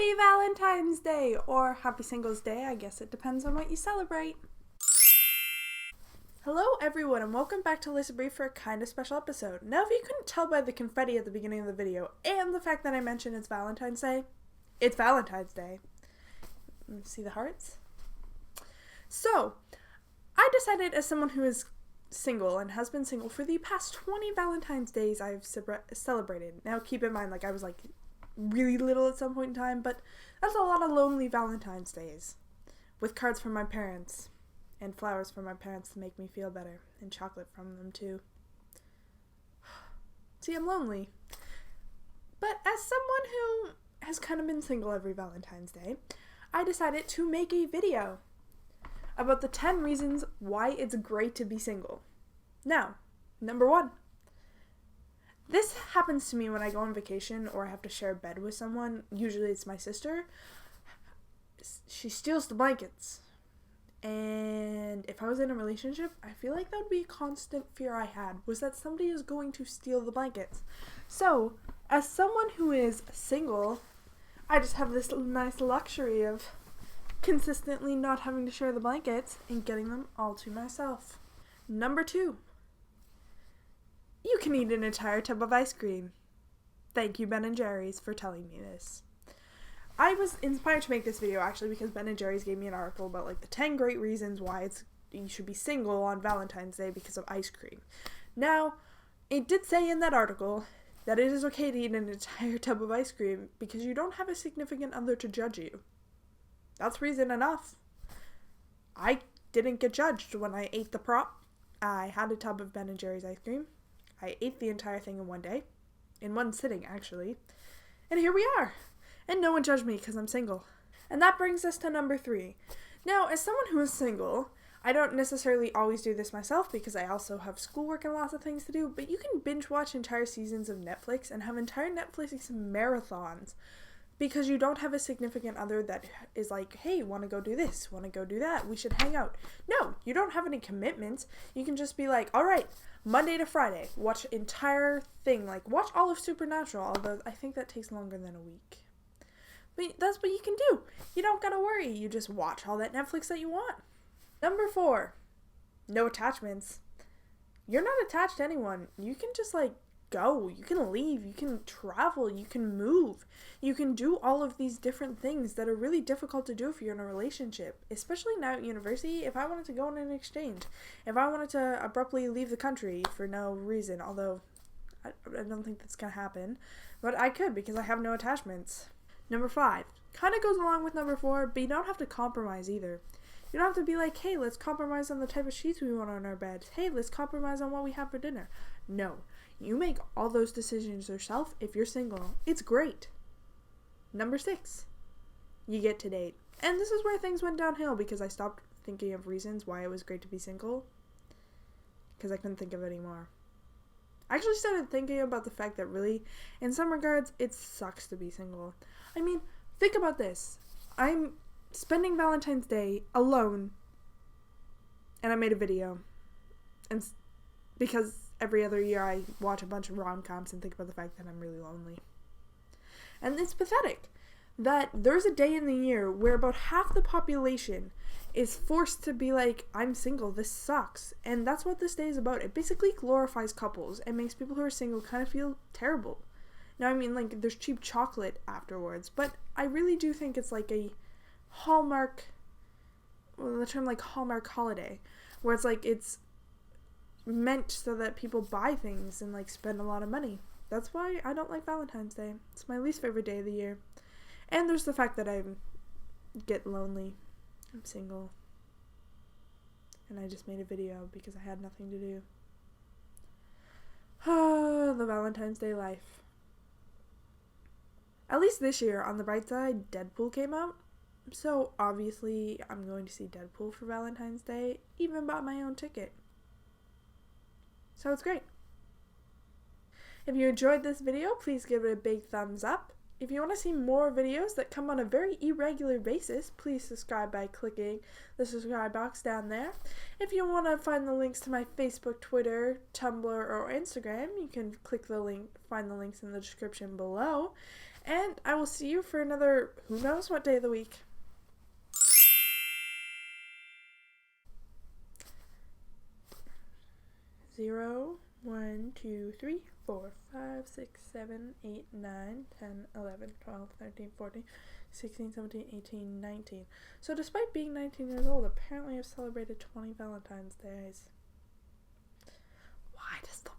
Happy Valentine's Day, or Happy Singles Day, I guess it depends on what you celebrate. Hello everyone, and welcome back to Lisa Brief for a kind of special episode. Now, if you couldn't tell by the confetti at the beginning of the video, and the fact that I mentioned it's Valentine's Day, it's Valentine's Day. See the hearts? So, I decided as someone who is single and has been single for the past 20 Valentine's Days I've celebrated. Now, keep in mind, I was really little at some point in time, but that's a lot of lonely Valentine's Days with cards from my parents and flowers from my parents to make me feel better, and chocolate from them too. See, I'm lonely. But as someone who has kind of been single every Valentine's Day, I decided to make a video about the 10 reasons why it's great to be single. Now, number 1. This happens to me when I go on vacation or I have to share a bed with someone. Usually it's my sister. She steals the blankets. And if I was in a relationship, I feel like that would be a constant fear I had, was that somebody is going to steal the blankets. So, as someone who is single, I just have this nice luxury of consistently not having to share the blankets and getting them all to myself. Number 2. You can eat an entire tub of ice cream. Thank you, Ben & Jerry's, for telling me this. I was inspired to make this video actually because Ben & Jerry's gave me an article about the 10 great reasons why you should be single on Valentine's Day because of ice cream. Now, it did say in that article that it is okay to eat an entire tub of ice cream because you don't have a significant other to judge you. That's reason enough. I didn't get judged when I ate the prop. I had a tub of Ben & Jerry's ice cream. I ate the entire thing in one day. In one sitting, actually. And here we are. And no one judged me because I'm single. And that brings us to number 3. Now, as someone who is single, I don't necessarily always do this myself because I also have schoolwork and lots of things to do, but you can binge watch entire seasons of Netflix and have entire Netflix marathons because you don't have a significant other that is like, hey, want to go do this, want to go do that, we should hang out. No, you don't have any commitments. You can just be like, all right, Monday to Friday, watch entire thing, watch all of Supernatural, although I think that takes longer than a week. But that's what you can do. You don't gotta worry. You just watch all that Netflix that you want. Number 4. No attachments. You're not attached to anyone. You can just go. You can leave. You can travel. You can move. You can do all of these different things that are really difficult to do if you're in a relationship. Especially now at university, if I wanted to go on an exchange. If I wanted to abruptly leave the country for no reason, although I don't think that's gonna happen. But I could because I have no attachments. Number 5. Kind of goes along with number 4, but you don't have to compromise either. You don't have to be like, hey, let's compromise on the type of sheets we want on our bed. Hey, let's compromise on what we have for dinner. No. You make all those decisions yourself if you're single. It's great. Number 6. You get to date. And this is where things went downhill because I stopped thinking of reasons why it was great to be single. Because I couldn't think of any more. I actually started thinking about the fact that really, in some regards, it sucks to be single. I mean, think about this. I'm spending Valentine's Day alone, and I made a video. And because every other year I watch a bunch of rom-coms and think about the fact that I'm really lonely. And it's pathetic that there's a day in the year where about half the population is forced to be like, I'm single, this sucks. And that's what this day is about. It basically glorifies couples and makes people who are single kind of feel terrible. Now, I mean, there's cheap chocolate afterwards, but I really do think it's a Hallmark, the term Hallmark holiday, where it's meant so that people buy things and spend a lot of money. That's why I don't like Valentine's Day. It's my least favorite day of the year. And there's the fact that I get lonely. I'm single. And I just made a video because I had nothing to do. The Valentine's Day life. At least this year, on the bright side, Deadpool came out. So obviously, I'm going to see Deadpool for Valentine's Day. Even bought my own ticket. So it's great. If you enjoyed this video, please give it a big thumbs up. If you want to see more videos that come on a very irregular basis, please subscribe by clicking the subscribe box down there. If you want to find the links to my Facebook, Twitter, Tumblr, or Instagram, you can click the link, find the links in the description below. And I will see you for another who knows what day of the week. 0, 1, 2, 3, 4, 5, 6, 7, 8, 9, 10, 11, 12, 13, 14, 16, 17, 18, 19. So despite being 19 years old, apparently I've celebrated 20 Valentine's Days. Why does the